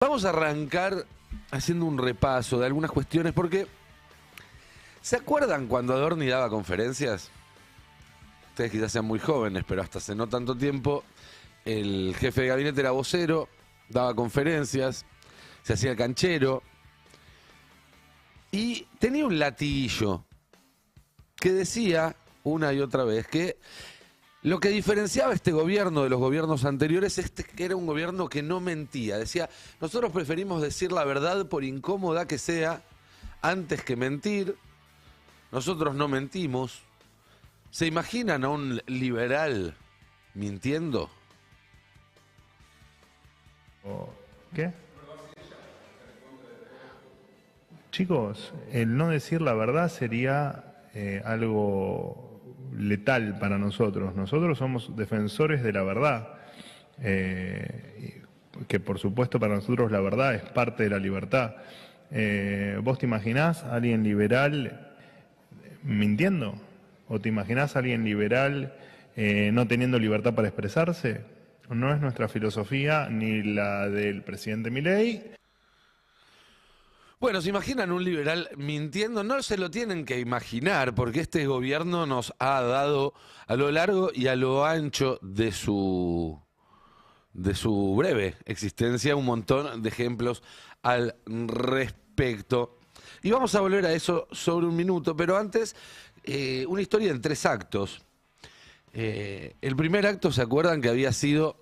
Vamos a arrancar haciendo un repaso de algunas cuestiones porque ¿se acuerdan cuando Adorni daba conferencias? Ustedes quizás sean muy jóvenes, pero hasta hace no tanto tiempo el jefe de gabinete era vocero, daba conferencias, se hacía canchero y tenía un latiguillo que decía una y otra vez que lo que diferenciaba este gobierno de los gobiernos anteriores es que era un gobierno que no mentía. Decía, nosotros preferimos decir la verdad por incómoda que sea antes que mentir. Nosotros no mentimos. ¿Se imaginan a un liberal mintiendo? ¿Qué? Chicos, el no decir la verdad sería algo letal para nosotros. Nosotros somos defensores de la verdad, que por supuesto para nosotros la verdad es parte de la libertad. ¿Vos te imaginás a alguien liberal mintiendo? ¿O te imaginás a alguien liberal no teniendo libertad para expresarse? No es nuestra filosofía ni la del presidente Milei. Bueno, ¿se imaginan un liberal mintiendo? No se lo tienen que imaginar, porque este gobierno nos ha dado a lo largo y a lo ancho de su breve existencia un montón de ejemplos al respecto. Y vamos a volver a eso sobre un minuto, pero antes, una historia en 3 actos. El primer acto, ¿se acuerdan que había sido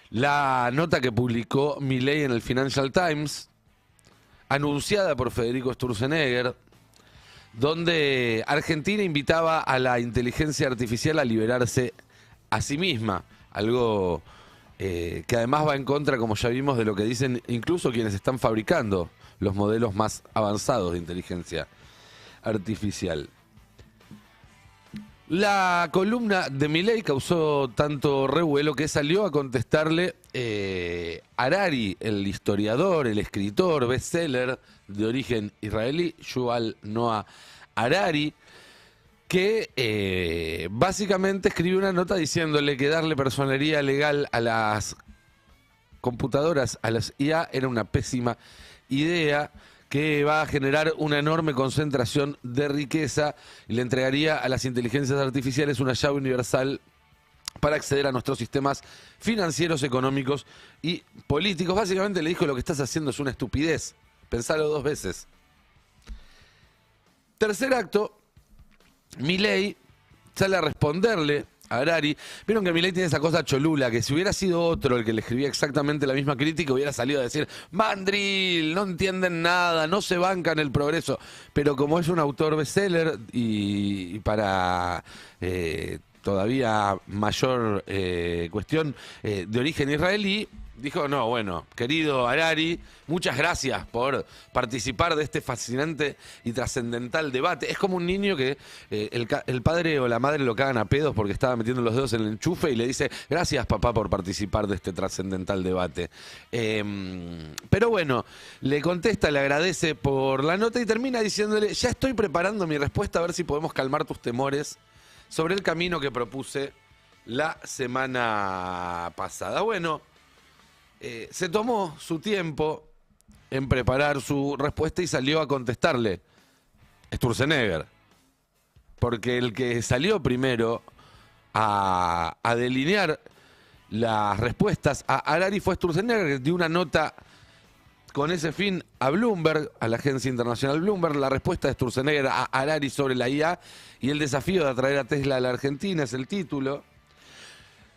la nota que publicó Milei en el Financial Times, anunciada por Federico Sturzenegger, donde Argentina invitaba a la inteligencia artificial a liberarse a sí misma? Algo que además va en contra, como ya vimos, de lo que dicen incluso quienes están fabricando los modelos más avanzados de inteligencia artificial. La columna de Milei causó tanto revuelo que salió a contestarle Harari, el historiador, el escritor, bestseller de origen israelí, Yuval Noah Harari, que básicamente escribió una nota diciéndole que darle personería legal a las computadoras, a las IA, era una pésima idea, que va a generar una enorme concentración de riqueza y le entregaría a las inteligencias artificiales una llave universal para acceder a nuestros sistemas financieros, económicos y políticos. Básicamente le dijo: lo que estás haciendo es una estupidez, pensalo 2 veces. Tercer acto, Milei sale a responderle a Harari. Vieron que Milei tiene esa cosa cholula, que si hubiera sido otro el que le escribía exactamente la misma crítica, hubiera salido a decir: mandril, no entienden nada, no se bancan el progreso. Pero como es un autor bestseller y para todavía mayor cuestión de origen israelí, dijo: no, bueno, querido Harari, muchas gracias por participar de este fascinante y trascendental debate. Es como un niño que el padre o la madre lo cagan a pedos porque estaba metiendo los dedos en el enchufe y le dice: gracias, papá, por participar de este trascendental debate. Pero bueno, le contesta, le agradece por la nota y termina diciéndole: ya estoy preparando mi respuesta a ver si podemos calmar tus temores sobre el camino que propuse la semana pasada. Bueno, se tomó su tiempo en preparar su respuesta y salió a contestarle Sturzenegger. Porque el que salió primero a delinear las respuestas a Harari fue Sturzenegger, que dio una nota con ese fin a Bloomberg, a la agencia internacional Bloomberg. La respuesta de Sturzenegger a Harari sobre la IA y el desafío de atraer a Tesla a la Argentina es el título.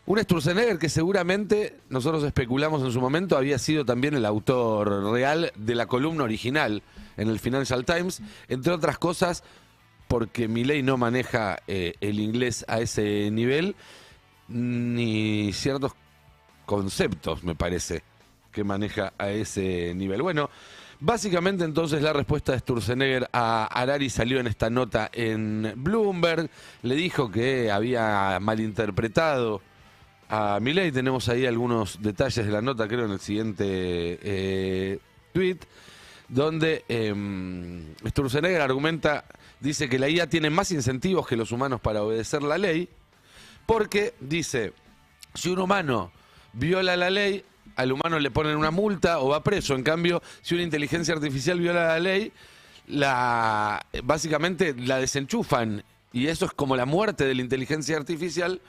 Un Sturzenegger que seguramente, nosotros especulamos en su momento, había sido también el autor real de la columna original en el Financial Times, entre otras cosas porque Milei no maneja el inglés a ese nivel, ni ciertos conceptos, me parece, que maneja a ese nivel. Bueno, básicamente entonces la respuesta de Sturzenegger a Harari salió en esta nota en Bloomberg. Le dijo que había malinterpretado a Milei. Tenemos ahí algunos detalles de la nota, creo, en el siguiente tweet, donde Sturzenegger argumenta, dice que la IA tiene más incentivos que los humanos para obedecer la ley, porque dice: si un humano viola la ley, al humano le ponen una multa o va preso. En cambio, si una inteligencia artificial viola la ley, básicamente la desenchufan. Y eso es como la muerte de la inteligencia artificial.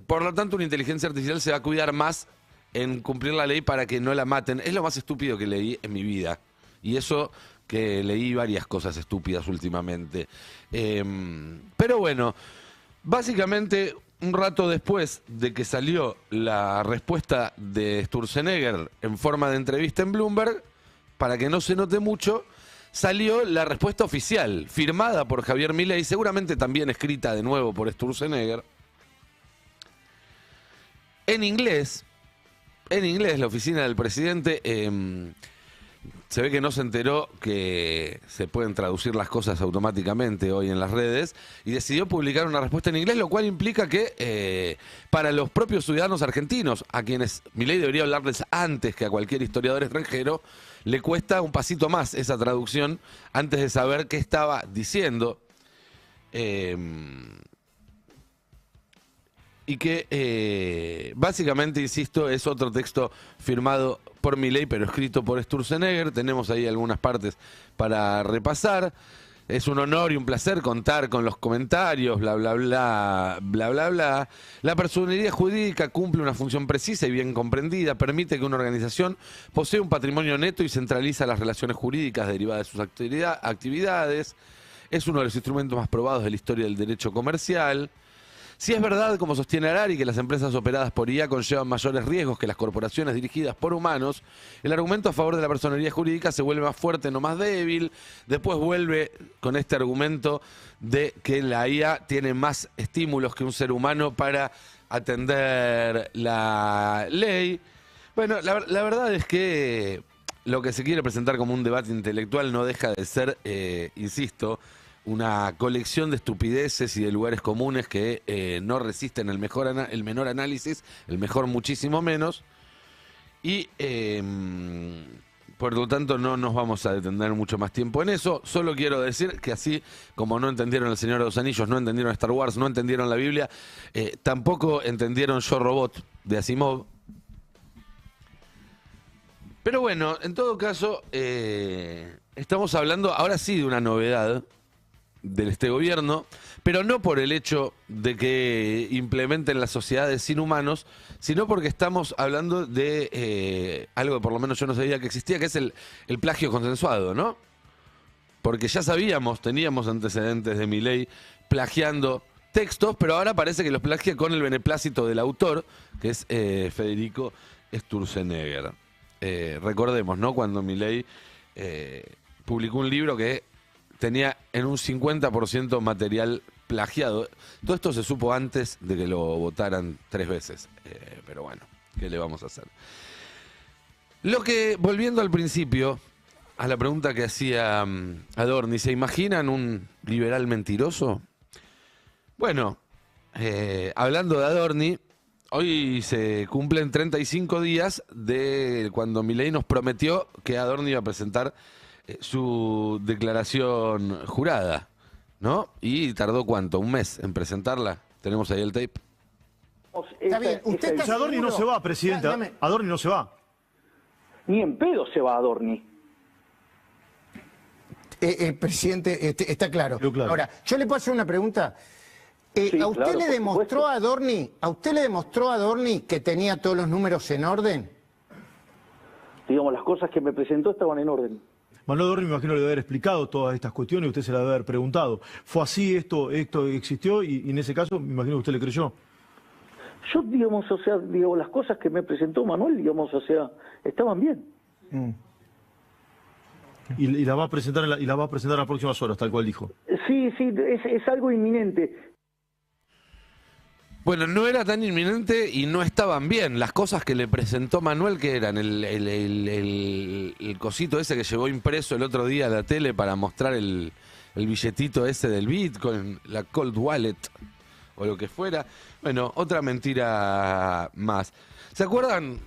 Por lo tanto, una inteligencia artificial se va a cuidar más en cumplir la ley para que no la maten. Es lo más estúpido que leí en mi vida. Y eso que leí varias cosas estúpidas últimamente. Pero bueno, básicamente un rato después de que salió la respuesta de Sturzenegger en forma de entrevista en Bloomberg, para que no se note mucho, salió la respuesta oficial, firmada por Javier Milei, seguramente también escrita de nuevo por Sturzenegger, en inglés, la oficina del presidente se ve que no se enteró que se pueden traducir las cosas automáticamente hoy en las redes y decidió publicar una respuesta en inglés, lo cual implica que para los propios ciudadanos argentinos, a quienes Milei debería hablarles antes que a cualquier historiador extranjero, le cuesta un pasito más esa traducción antes de saber qué estaba diciendo. Y que básicamente, insisto, es otro texto firmado por Milei, pero escrito por Sturzenegger. Tenemos ahí algunas partes para repasar. Es un honor y un placer contar con los comentarios, bla, bla, bla, bla, bla, bla. La personería jurídica cumple una función precisa y bien comprendida. Permite que una organización posea un patrimonio neto y centraliza las relaciones jurídicas derivadas de sus actividades. Es uno de los instrumentos más probados de la historia del derecho comercial. Si es verdad, como sostiene Harari, que las empresas operadas por IA conllevan mayores riesgos que las corporaciones dirigidas por humanos, el argumento a favor de la personería jurídica se vuelve más fuerte, no más débil. Después vuelve con este argumento de que la IA tiene más estímulos que un ser humano para atender la ley. Bueno, la verdad es que lo que se quiere presentar como un debate intelectual no deja de ser, insisto, una colección de estupideces y de lugares comunes que no resisten el menor análisis, el mejor muchísimo menos, y por lo tanto no nos vamos a detener mucho más tiempo en eso. Solo quiero decir que así como no entendieron El Señor de los Anillos, no entendieron Star Wars, no entendieron la Biblia, tampoco entendieron Yo Robot de Asimov. Pero bueno, en todo caso, estamos hablando ahora sí de una novedad de este gobierno, pero no por el hecho de que implementen las sociedades sin humanos, sino porque estamos hablando de algo que por lo menos yo no sabía que existía, que es el plagio consensuado, ¿no? Porque ya sabíamos, teníamos antecedentes de Milei plagiando textos, pero ahora parece que los plagia con el beneplácito del autor, que es Federico Sturzenegger. Recordemos, ¿no? Cuando Milei publicó un libro que tenía en un 50% material plagiado. Todo esto se supo antes de que lo votaran 3 veces. Pero bueno, ¿qué le vamos a hacer? Volviendo al principio, a la pregunta que hacía Adorni, ¿se imaginan un liberal mentiroso? Bueno, hablando de Adorni, hoy se cumplen 35 días de cuando Milei nos prometió que Adorni iba a presentar su declaración jurada, ¿no? Y tardó ¿cuánto? ¿Un mes en presentarla? Tenemos ahí el tape. Está bien, usted está Adorni no se va, presidenta. Adorni no se va. Ni en pedo se va Adorni. Presidente, está claro. Claro. Ahora, yo le puedo hacer una pregunta. Sí, ¿A usted claro, le por demostró supuesto. a Adorni, que tenía todos los números en orden? Digamos, las cosas que me presentó estaban en orden. Manuel Adorni me imagino le debe haber explicado todas estas cuestiones y usted se las debe haber preguntado. ¿Fue así esto existió? Y en ese caso me imagino que usted le creyó. Yo, digamos, o sea, digo, las cosas que me presentó Manuel, digamos, o sea, estaban bien. Y la va a presentar en las próximas horas, tal cual dijo. Sí, es algo inminente. Bueno, no era tan inminente y no estaban bien. Las cosas que le presentó Manuel, que eran el cosito ese que llevó impreso el otro día a la tele para mostrar el billetito ese del Bitcoin, la Cold Wallet o lo que fuera. Bueno, otra mentira más. ¿Se acuerdan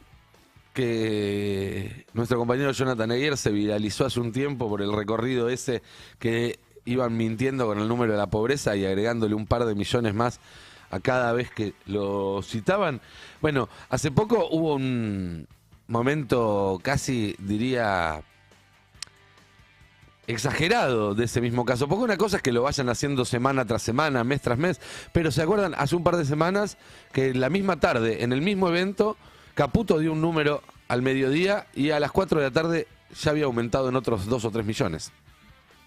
que nuestro compañero Jonathan Eguer se viralizó hace un tiempo por el recorrido ese que iban mintiendo con el número de la pobreza y agregándole un par de millones más a cada vez que lo citaban. Bueno, hace poco hubo un momento casi, diría, exagerado de ese mismo caso. Porque una cosa es que lo vayan haciendo semana tras semana, mes tras mes, pero ¿se acuerdan? Hace un par de semanas que la misma tarde, en el mismo evento, Caputo dio un número al mediodía y a las 4 de la tarde ya había aumentado en otros 2 o 3 millones.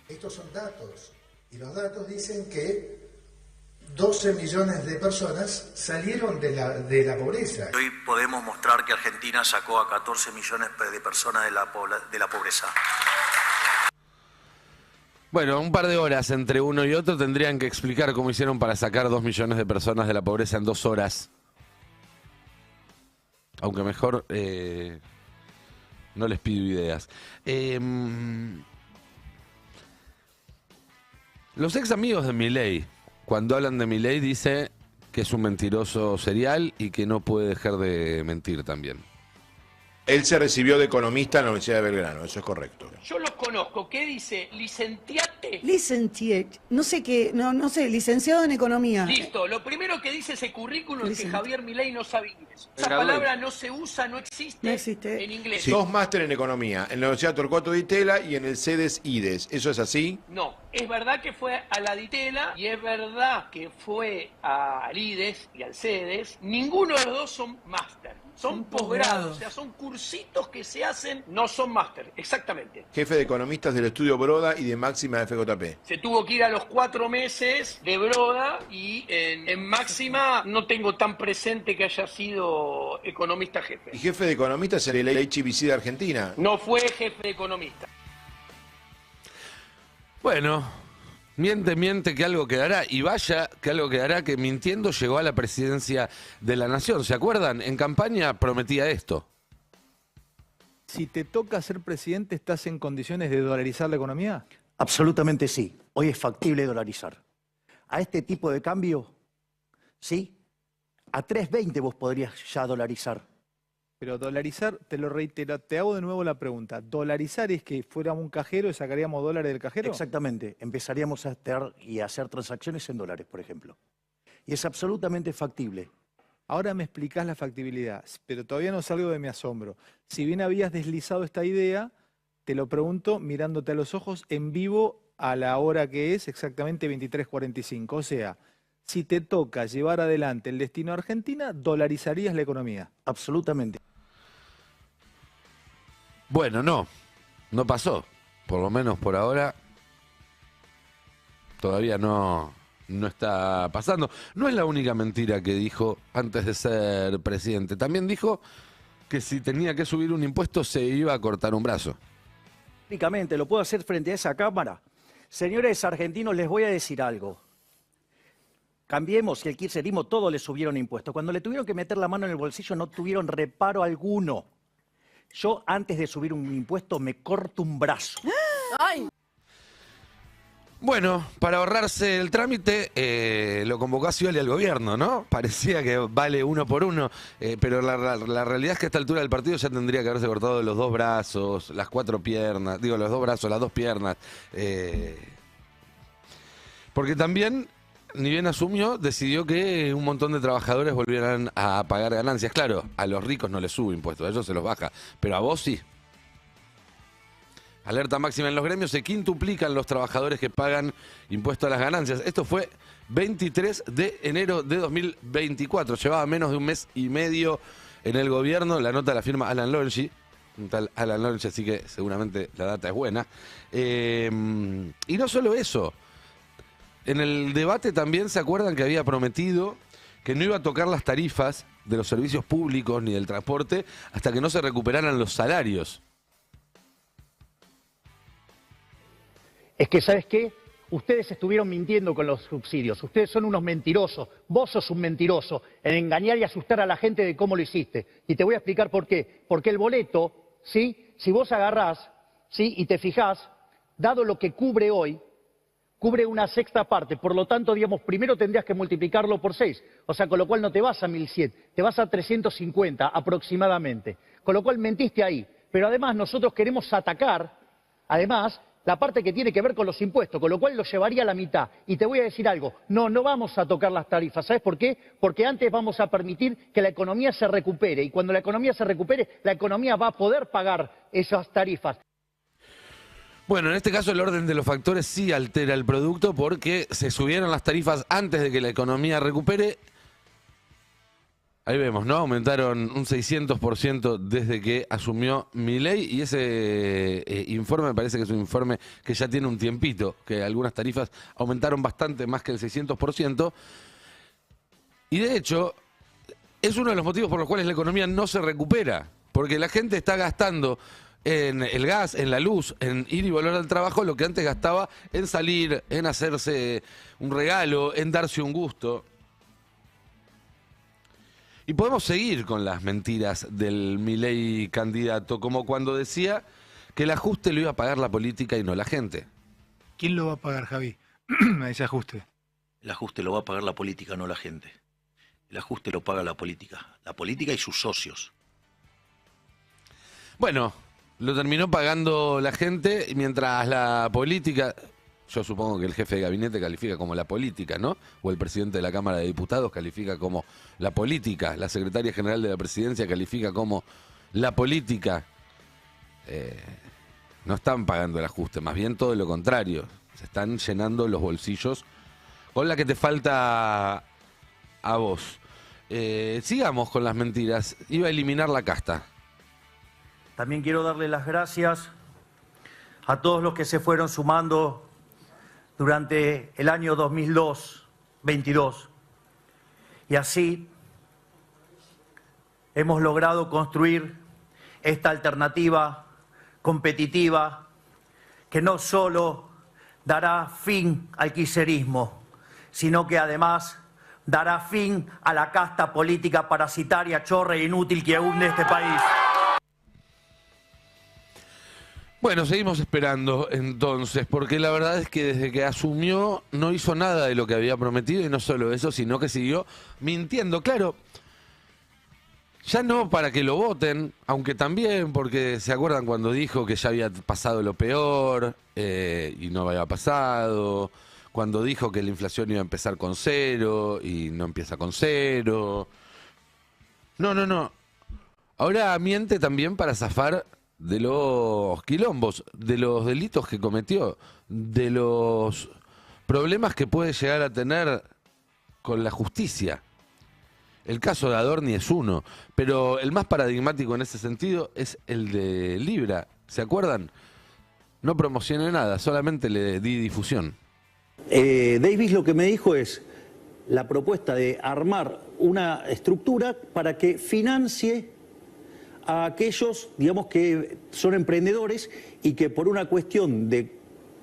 Estos son datos, y los datos dicen que 12 millones de personas salieron de la pobreza. Hoy podemos mostrar que Argentina sacó a 14 millones de personas de la pobreza. Bueno, un par de horas entre uno y otro tendrían que explicar cómo hicieron para sacar 2 millones de personas de la pobreza en 2 horas. Aunque mejor no les pido ideas. Los ex amigos de Milei, cuando hablan de Milei, dice que es un mentiroso serial y que no puede dejar de mentir también. Él se recibió de economista en la Universidad de Belgrano, eso es correcto. Yo los conozco. ¿Qué dice? ¿Licenciate? Licenciate. No sé qué, no sé, licenciado en economía. Listo. Lo primero que dice ese currículum es que Javier Milei no sabe inglés. Esa palabra no se usa, no existe en inglés. Sí. 2 máster en economía, en la Universidad Torcuato Di Tella y en el CEDES-IDES. ¿Eso es así? No. Es verdad que fue a la Di Tella y es verdad que fue al IDES y al CEDES. Ninguno de los dos son máster. Son posgrados, o sea, son cursitos que se hacen, no son máster, exactamente. Jefe de economistas del estudio Broda y de Máxima FJP. Se tuvo que ir a los 4 meses de Broda y en Máxima no tengo tan presente que haya sido economista jefe. ¿Y jefe de economistas en el HBC de Argentina? No fue jefe de economista. Bueno, miente que algo quedará, y vaya que algo quedará, que mintiendo llegó a la presidencia de la nación. ¿Se acuerdan? En campaña prometía esto. Si te toca ser presidente, ¿estás en condiciones de dolarizar la economía? Absolutamente sí. Hoy es factible dolarizar. A este tipo de cambio, sí, a 3.20 vos podrías ya dolarizar. Pero dolarizar, te lo reitero, te hago de nuevo la pregunta. ¿Dolarizar es que fuéramos un cajero y sacaríamos dólares del cajero? Exactamente. Empezaríamos a hacer transacciones en dólares, por ejemplo. Y es absolutamente factible. Ahora me explicás la factibilidad, pero todavía no salgo de mi asombro. Si bien habías deslizado esta idea, te lo pregunto mirándote a los ojos en vivo a la hora que es, exactamente 23:45. O sea, si te toca llevar adelante el destino a Argentina, ¿dolarizarías la economía? Absolutamente. Bueno, no pasó. Por lo menos por ahora todavía no está pasando. No es la única mentira que dijo antes de ser presidente. También dijo que si tenía que subir un impuesto se iba a cortar un brazo. Únicamente, lo puedo hacer frente a esa cámara. Señores argentinos, les voy a decir algo. Cambiemos, y el kirchnerismo todo le subieron impuestos. Cuando le tuvieron que meter la mano en el bolsillo no tuvieron reparo alguno. Yo antes de subir un impuesto me corto un brazo. ¡Ay! Bueno, para ahorrarse el trámite, lo convocó a Scioli al gobierno, ¿no? Parecía que vale uno por uno, pero la realidad es que a esta altura del partido ya tendría que haberse cortado los 2 brazos, las 4 piernas, digo los 2 brazos, las 2 piernas. Porque también, ni bien asumió, decidió que un montón de trabajadores volvieran a pagar ganancias. Claro, a los ricos no les sube impuestos, a ellos se los baja, pero a vos sí. Alerta máxima en los gremios, se quintuplican los trabajadores que pagan impuesto a las ganancias. Esto fue 23 de enero de 2024. Llevaba menos de un mes y medio en el gobierno. La nota la firma Alan Longhi, un tal Alan Longhi, así que seguramente la data es buena. Y no solo eso. En el debate también se acuerdan que había prometido que no iba a tocar las tarifas de los servicios públicos ni del transporte hasta que no se recuperaran los salarios. Es que, ¿sabes qué? Ustedes estuvieron mintiendo con los subsidios. Ustedes son unos mentirosos. Vos sos un mentiroso en engañar y asustar a la gente de cómo lo hiciste. Y te voy a explicar por qué. Porque el boleto, ¿sí? Si vos agarrás, ¿sí? Y te fijás, dado lo que cubre hoy, cubre una sexta parte. Por lo tanto, digamos, primero tendrías que multiplicarlo por 6. O sea, con lo cual no te vas a 1.100, te vas a 350 aproximadamente. Con lo cual mentiste ahí. Pero además nosotros queremos atacar, además, la parte que tiene que ver con los impuestos, con lo cual lo llevaría a la mitad. Y te voy a decir algo, no vamos a tocar las tarifas. ¿Sabes por qué? Porque antes vamos a permitir que la economía se recupere. Y cuando la economía se recupere, la economía va a poder pagar esas tarifas. Bueno, en este caso el orden de los factores sí altera el producto porque se subieron las tarifas antes de que la economía recupere. Ahí vemos, ¿no? Aumentaron un 600% desde que asumió Milei y ese informe me parece que es un informe que ya tiene un tiempito, que algunas tarifas aumentaron bastante más que el 600%. Y de hecho, es uno de los motivos por los cuales la economía no se recupera, porque la gente está gastando en el gas, en la luz, en ir y volver al trabajo, lo que antes gastaba en salir, en hacerse un regalo, en darse un gusto. Y podemos seguir con las mentiras del Milei candidato, como cuando decía que el ajuste lo iba a pagar la política y no la gente. ¿Quién lo va a pagar, Javi? Ese ajuste. El ajuste lo va a pagar la política, no la gente. El ajuste lo paga la política y sus socios. Bueno, lo terminó pagando la gente, mientras la política... Yo supongo que el jefe de gabinete califica como la política, ¿no? O el presidente de la Cámara de Diputados califica como la política. La secretaria general de la presidencia califica como la política. No están pagando el ajuste, más bien todo lo contrario. Se están llenando los bolsillos con la que te falta a vos. Sigamos con las mentiras. Iba a eliminar la casta. También quiero darle las gracias a todos los que se fueron sumando durante el año 2022. Y así hemos logrado construir esta alternativa competitiva que no solo dará fin al kirchnerismo, sino que además dará fin a la casta política parasitaria, chorra e inútil que hunde este país. Bueno, seguimos esperando entonces, porque la verdad es que desde que asumió no hizo nada de lo que había prometido y no solo eso, sino que siguió mintiendo. Claro, ya no para que lo voten, aunque también, porque se acuerdan cuando dijo que ya había pasado lo peor y no había pasado, cuando dijo que la inflación iba a empezar con 0 y no empieza con 0. No. Ahora miente también para zafar de los quilombos, de los delitos que cometió, de los problemas que puede llegar a tener con la justicia. El caso de Adorni es uno, pero el más paradigmático en ese sentido es el de Libra. ¿Se acuerdan? No promocioné nada, solamente le di difusión. Davis lo que me dijo es la propuesta de armar una estructura para que financie a aquellos, digamos, que son emprendedores y que por una cuestión de,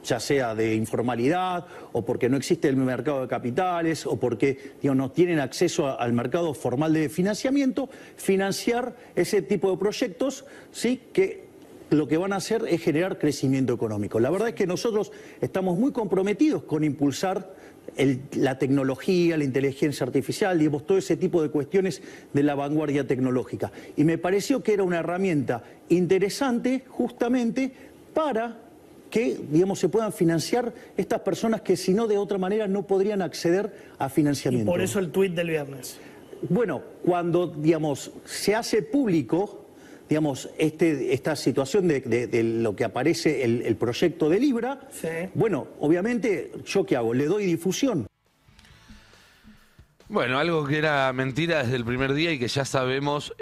ya sea de informalidad o porque no existe el mercado de capitales o porque, digamos, no tienen acceso al mercado formal de financiamiento, financiar ese tipo de proyectos, ¿sí?, que lo que van a hacer es generar crecimiento económico. La verdad es que nosotros estamos muy comprometidos con impulsar la tecnología, la inteligencia artificial, digamos, todo ese tipo de cuestiones de la vanguardia tecnológica. Y me pareció que era una herramienta interesante justamente para que, digamos, se puedan financiar estas personas que si no de otra manera no podrían acceder a financiamiento. Y por eso el tuit del viernes. Bueno, cuando, digamos, se hace público, digamos, esta situación de lo que aparece el proyecto de Libra, sí. Bueno, obviamente, ¿yo qué hago? Le doy difusión. Bueno, algo que era mentira desde el primer día y que ya sabemos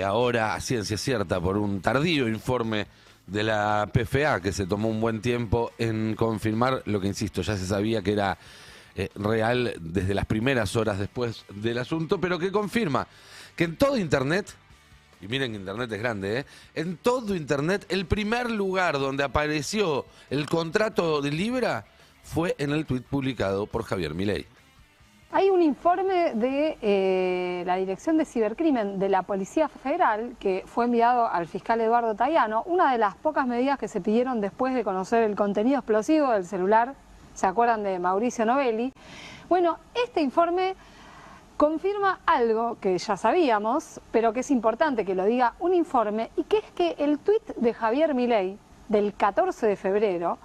ahora a ciencia cierta por un tardío informe de la PFA, que se tomó un buen tiempo en confirmar lo que, insisto, ya se sabía que era real desde las primeras horas después del asunto, pero que confirma que en todo Internet... Y miren que Internet es grande, ¿eh? En todo Internet, el primer lugar donde apareció el contrato de Libra fue en el tuit publicado por Javier Milei. Hay un informe de la Dirección de Cibercrimen de la Policía Federal que fue enviado al fiscal Eduardo Tayano, una de las pocas medidas que se pidieron después de conocer el contenido explosivo del celular, ¿se acuerdan de Mauricio Novelli? Bueno, este informe confirma algo que ya sabíamos, pero que es importante que lo diga un informe, y que es que el tuit de Javier Milei del 14 de febrero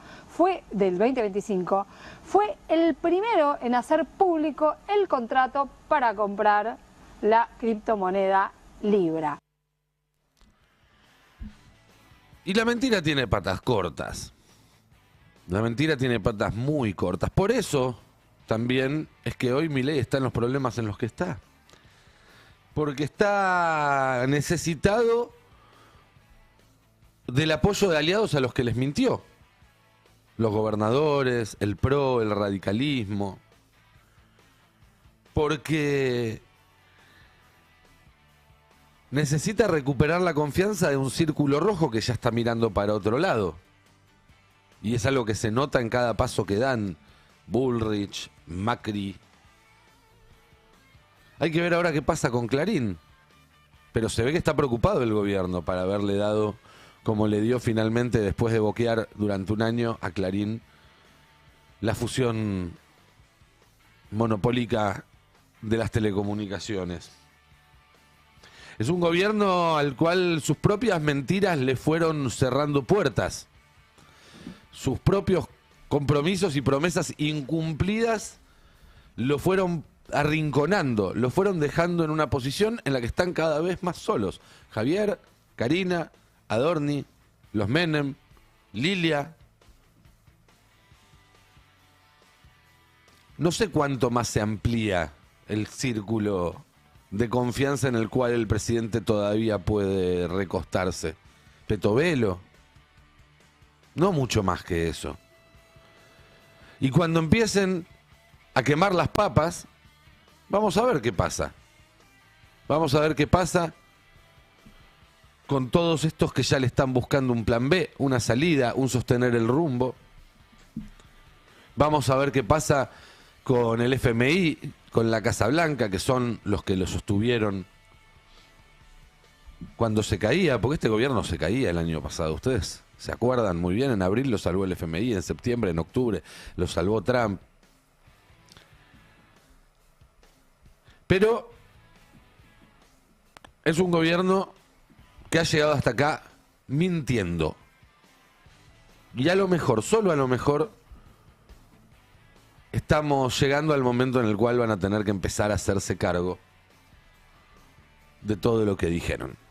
del 2025, fue el primero en hacer público el contrato para comprar la criptomoneda Libra. Y la mentira tiene patas cortas. La mentira tiene patas muy cortas. Por eso también es que hoy Milei está en los problemas en los que está. Porque está necesitado del apoyo de aliados a los que les mintió. Los gobernadores, el PRO, el radicalismo. Porque necesita recuperar la confianza de un círculo rojo que ya está mirando para otro lado. Y es algo que se nota en cada paso que dan Bullrich, Macri. Hay que ver ahora qué pasa con Clarín. Pero se ve que está preocupado el gobierno para haberle dado, como le dio finalmente después de boquear durante un año a Clarín, la fusión monopólica de las telecomunicaciones. Es un gobierno al cual sus propias mentiras le fueron cerrando puertas. Sus propios compromisos y promesas incumplidas lo fueron arrinconando, lo fueron dejando en una posición en la que están cada vez más solos. Javier, Karina, Adorni, los Menem, Lilia. No sé cuánto más se amplía el círculo de confianza en el cual el presidente todavía puede recostarse. Petovelo. No mucho más que eso. Y cuando empiecen a quemar las papas, vamos a ver qué pasa. Vamos a ver qué pasa con todos estos que ya le están buscando un plan B, una salida, un sostener el rumbo. Vamos a ver qué pasa con el FMI, con la Casa Blanca, que son los que lo sostuvieron cuando se caía, porque este gobierno se caía el año pasado. Ustedes se acuerdan muy bien, en abril lo salvó el FMI, en septiembre, en octubre lo salvó Trump. Pero es un gobierno que ha llegado hasta acá mintiendo. Y a lo mejor, solo a lo mejor, estamos llegando al momento en el cual van a tener que empezar a hacerse cargo de todo lo que dijeron.